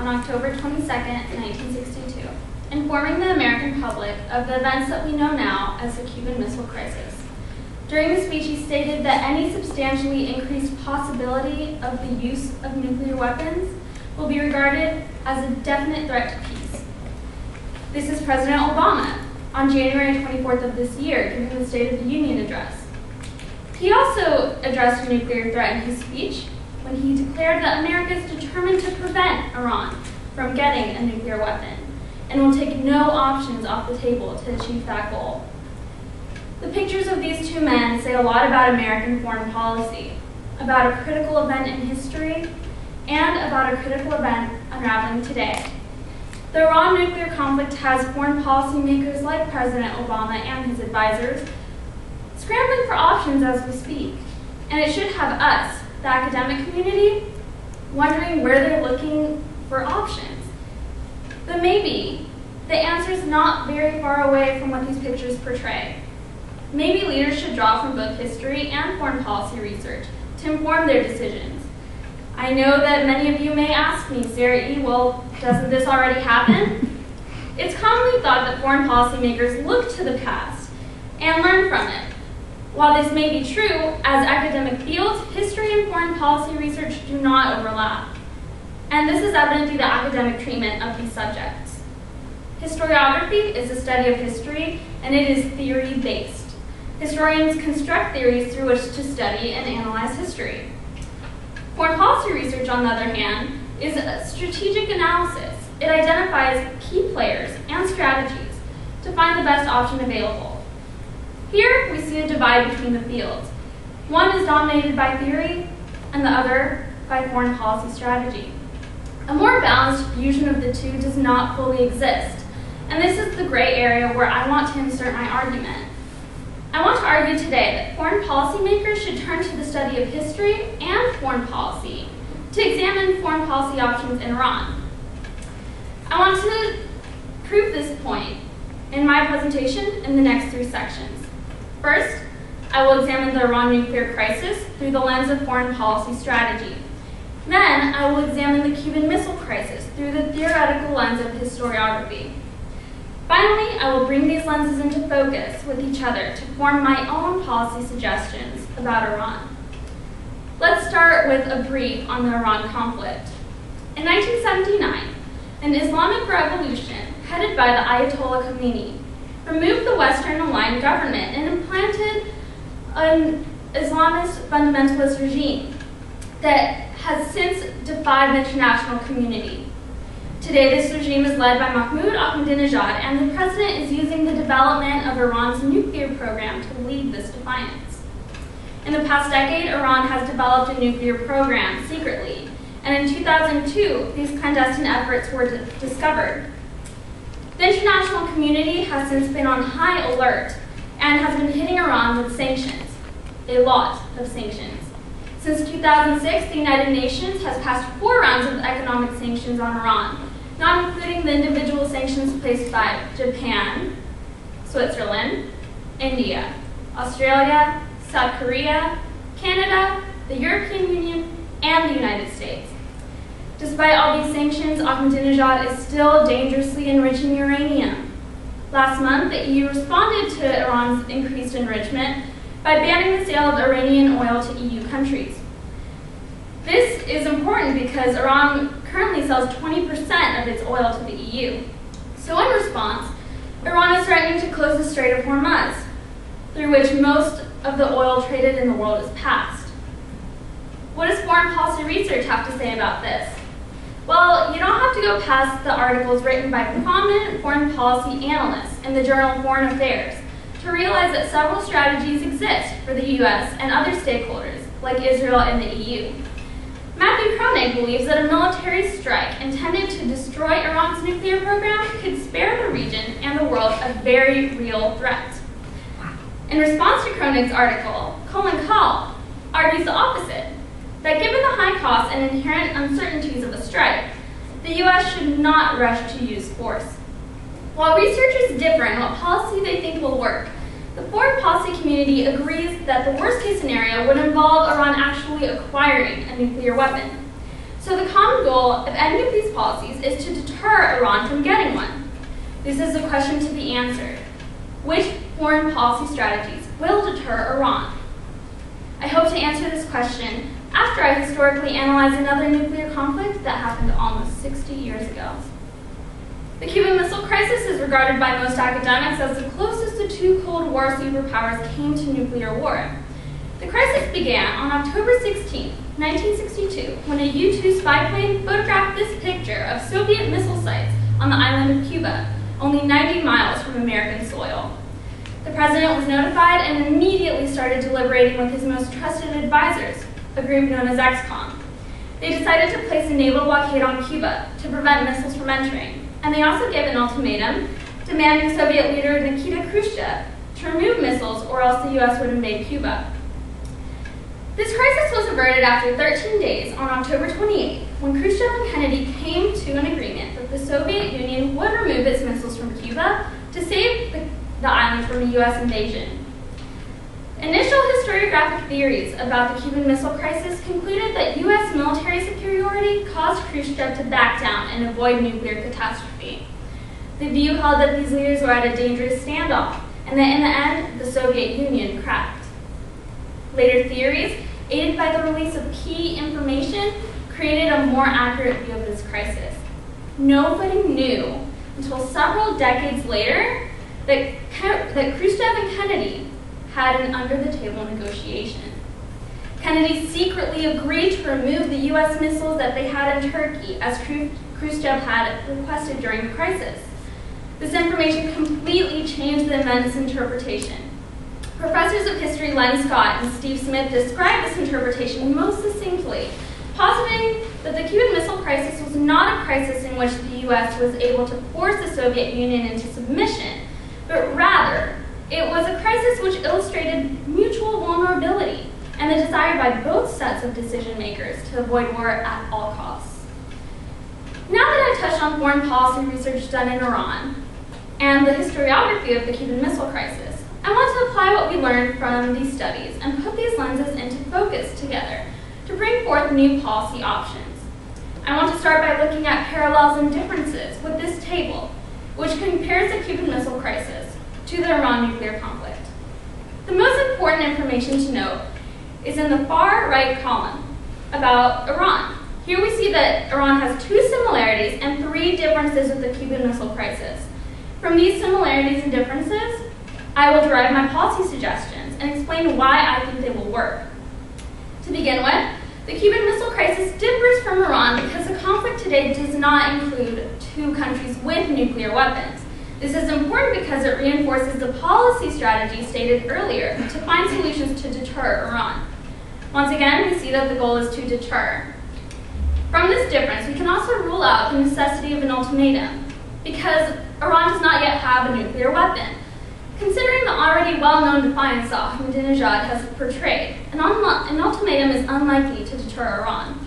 on October 22, 1962, informing the American public of the events that we know now as the Cuban Missile Crisis. During the speech, he stated that any substantially increased possibility of the use of nuclear weapons will be regarded as a definite threat to peace. This is President Obama on January 24th of this year, giving the State of the Union address. He also addressed a nuclear threat in his speech when he declared that America is determined to prevent Iran from getting a nuclear weapon and will take no options off the table to achieve that goal. The pictures of these two men say a lot about American foreign policy, about a critical event in history, and about a critical event unraveling today. The Iran nuclear conflict has foreign policymakers like President Obama and his advisors scrambling for options as we speak, and it should have us, the academic community, wondering where they're looking for options. But maybe the answer is not very far away from what these pictures portray. Maybe leaders should draw from both history and foreign policy research to inform their decisions. I know that many of you may ask me, Sarah E., well, doesn't this already happen? It's commonly thought that foreign policymakers look to the past and learn from it. While this may be true, as academic fields, history and foreign policy research do not overlap. And this is evident through the academic treatment of these subjects. Historiography is the study of history, and it is theory-based. Historians construct theories through which to study and analyze history. Foreign policy research, on the other hand, is a strategic analysis. It identifies key players and strategies to find the best option available. Here, we see a divide between the fields. One is dominated by theory, and the other by foreign policy strategy. A more balanced fusion of the two does not fully exist, and this is the gray area where I want to insert my argument. I want to argue today that foreign policymakers should turn to the study of history and foreign policy to examine foreign policy options in Iran. I want to prove this point in my presentation in the next three sections. First, I will examine the Iran nuclear crisis through the lens of foreign policy strategy. Then, I will examine the Cuban Missile Crisis through the theoretical lens of historiography. Finally, I will bring these lenses into focus with each other to form my own policy suggestions about Iran. Let's start with a brief on the Iran conflict. In 1979, an Islamic revolution headed by the Ayatollah Khomeini removed the Western-aligned government and implanted an Islamist fundamentalist regime that has since defied the international community. Today, this regime is led by Mahmoud Ahmadinejad, and the president is using the development of Iran's nuclear program to lead this defiance. In the past decade, Iran has developed a nuclear program secretly, and in 2002, these clandestine efforts were discovered. The international community has since been on high alert and has been hitting Iran with sanctions, a lot of sanctions. Since 2006, the United Nations has passed 4 rounds of economic sanctions on Iran, not including the individual sanctions placed by Japan, Switzerland, India, Australia, South Korea, Canada, the European Union, and the United States. Despite all these sanctions, Ahmadinejad is still dangerously enriching uranium. Last month, the EU responded to Iran's increased enrichment by banning the sale of Iranian oil to EU countries. This is important because Iran currently sells 20% of its oil to the EU. So in response, Iran is threatening to close the Strait of Hormuz, through which most of the oil traded in the world is passed. What does foreign policy research have to say about this? Well, you don't have to go past the articles written by prominent foreign policy analysts in the journal Foreign Affairs to realize that several strategies exist for the US and other stakeholders, like Israel and the EU. Matthew Kronig believes that a military strike intended to destroy Iran's nuclear program could spare the region and the world a very real threat. In response to Kronig's article, Colin Kahl argues the opposite, that given the high costs and inherent uncertainties of a strike, the US should not rush to use force. While researchers differ in what policy they think will work, the foreign policy community agrees that the worst-case scenario would involve Iran actually acquiring a nuclear weapon. So the common goal of any of these policies is to deter Iran from getting one. This is a question to be answered. Which foreign policy strategies will deter Iran? I hope to answer this question after I historically analyze another nuclear conflict that happened almost 60 years ago. The Cuban Missile Crisis is regarded by most academics as the closest the two Cold War superpowers came to nuclear war. The crisis began on October 16, 1962, when a U-2 spy plane photographed this picture of Soviet missile sites on the island of Cuba, only 90 miles from American soil. The president was notified and immediately started deliberating with his most trusted advisors, a group known as XCOM. They decided to place a naval blockade on Cuba to prevent missiles from entering, and they also gave an ultimatum demanding Soviet leader Nikita Khrushchev to remove missiles or else the U.S. would invade Cuba. This crisis was averted after 13 days on October 28, when Khrushchev and Kennedy came to an agreement that the Soviet Union would remove its missiles from Cuba to save the island from a U.S. invasion. Initial historiographic theories about the Cuban Missile Crisis concluded that U.S. military superiority caused Khrushchev to back down and avoid nuclear catastrophe. The view held that these leaders were at a dangerous standoff, and that in the end, the Soviet Union cracked. Later theories, aided by the release of key information, created a more accurate view of this crisis. Nobody knew until several decades later that Khrushchev and Kennedy had an under-the-table negotiation. Kennedy secretly agreed to remove the U.S. missiles that they had in Turkey, as Khrushchev had requested during the crisis. This information completely changed the event's interpretation. Professors of history Len Scott and Steve Smith describe this interpretation most succinctly, positing that the Cuban Missile Crisis was not a crisis in which the U.S. was able to force the Soviet Union into submission, but rather, it was a crisis which illustrated mutual vulnerability and the desire by both sets of decision makers to avoid war at all costs. Now that I've touched on foreign policy research done in Iran and the historiography of the Cuban Missile Crisis, I want to apply what we learned from these studies and put these lenses into focus together to bring forth new policy options. I want to start by looking at parallels and differences with this table, which compares the Cuban Missile Crisis to the Iran nuclear conflict. The most important information to note is in the far right column about Iran. Here we see that Iran has 2 similarities and 3 differences with the Cuban Missile Crisis. From these similarities and differences, I will derive my policy suggestions and explain why I think they will work. To begin with, the Cuban Missile Crisis differs from Iran because the conflict today does not include 2 countries with nuclear weapons. This is important because it reinforces the policy strategy stated earlier to find solutions to deter Iran. Once again, we see that the goal is to deter. From this difference, we can also rule out the necessity of an ultimatum, because Iran does not yet have a nuclear weapon. Considering the already well-known defiance that Ahmadinejad has portrayed, an ultimatum is unlikely to deter Iran.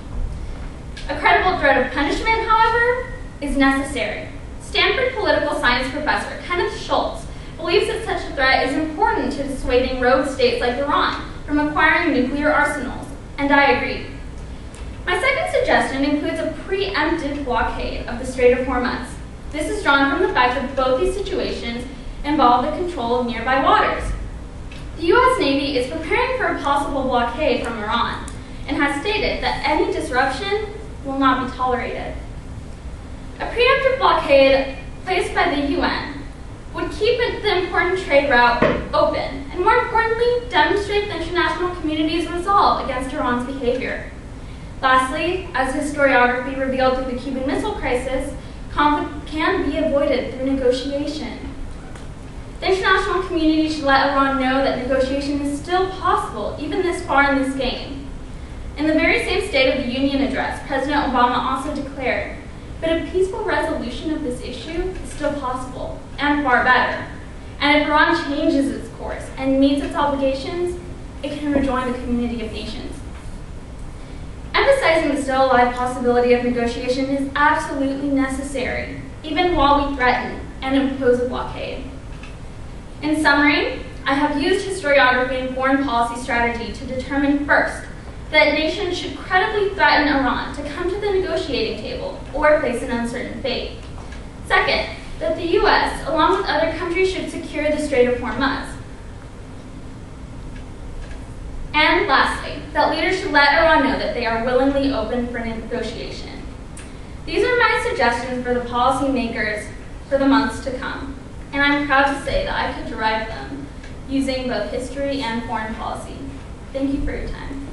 A credible threat of punishment, however, is necessary. Stanford political science professor Kenneth Schultz believes that such a threat is important to dissuading rogue states like Iran from acquiring nuclear arsenals, and I agree. My second suggestion includes a preemptive blockade of the Strait of Hormuz. This is drawn from the fact that both these situations involve the control of nearby waters. The U.S. Navy is preparing for a possible blockade from Iran and has stated that any disruption will not be tolerated. A preemptive blockade placed by the UN would keep the important trade route open and, more importantly, demonstrate the international community's resolve against Iran's behavior. Lastly, as historiography revealed through the Cuban Missile Crisis, conflict can be avoided through negotiation. The international community should let Iran know that negotiation is still possible, even this far in this game. In the very same State of the Union address, President Obama also declared, but a peaceful resolution of this issue is still possible, and far better. And if Iran changes its course and meets its obligations, it can rejoin the community of nations. Emphasizing the still alive possibility of negotiation is absolutely necessary, even while we threaten and impose a blockade. In summary, I have used historiography and foreign policy strategy to determine first, that nations should credibly threaten Iran to come to the negotiating table or face an uncertain fate. Second, that the U.S., along with other countries, should secure the Strait of Hormuz. And lastly, that leaders should let Iran know that they are willingly open for negotiation. These are my suggestions for the policymakers for the months to come, and I'm proud to say that I could derive them using both history and foreign policy. Thank you for your time.